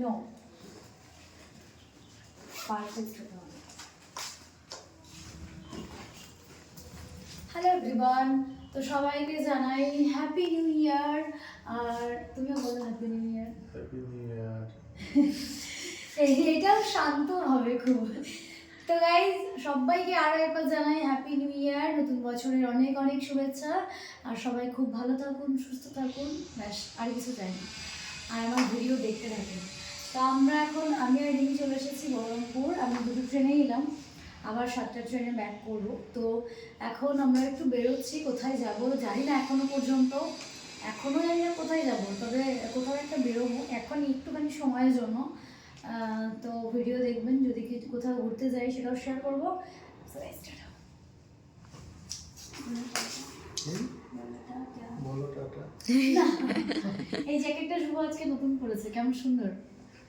No perfect হতে হবে। Hello everyone, তো সবাইকে জানাই হ্যাপি নিউ ইয়ার। আর তুমিও বলো happy new year. Happy new year. এটাও শান্ত হবে খুব। তো গাইজ সবাইকে আরও একবার জানাই হ্যাপি নিউ ইয়ার, নতুন বছরের অনেক অনেক শুভেচ্ছা। আর সবাই খুব ভালো থাকুন, সুস্থ থাকুন, ব্যাস আর কিছু চাই না। আর আমার ভিডিও দেখতে থাকুন। তো আমরা এখন আমি আর রিমি চলে এসেছি বহরমপুর। আমরা দুটো ট্রেনেই এলাম, আবার 7টার ট্রেনে ব্যাক করবো। তো এখন আমরা একটু বেরোচ্ছি, কোথায় যাব জানি না এখনো পর্যন্ত, এখনও জানি না কোথায় যাব, তবে কোথাও একটা বেরোবো এখন একটুখানি সময়ের জন্য। তো ভিডিও দেখবেন, যদি কোথাও ঘুরতে যাই সেটাও শেয়ার করবো। বলো টাটা। এই জ্যাকেটটা শুভ আজকে নতুন পরেছে, কেমন সুন্দর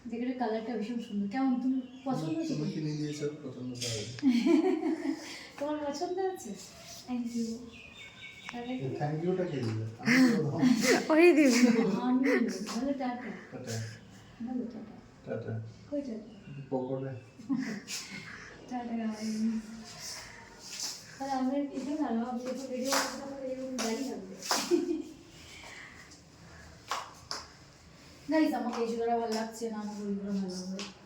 জ্যাকেটের কালারটা, ভীষণ সুন্দর। কেমন তুমি পছন্দ হচ্ছে? তুমি কিনে দিয়েছো, পছন্দ হবে। তোমার পছন্দ আছে? Thank you. থ্যাংক ইউটা কে দিবে? ওই দিবি। আমি ভালো টাটা। টাটা ভালো টাটা। টাটা। কই টাটা? পকোড়ে। Tata guys. তাহলে আমরা এখানে দাঁড়াবো, আমি যখন ভিডিও করতে তখন এরকম দাঁড়িয়ে থাকবে। গাইস আমাকে এই জোড়া ভালো লাগছে না, আমার ওই জোড়া ভালো লাগবে।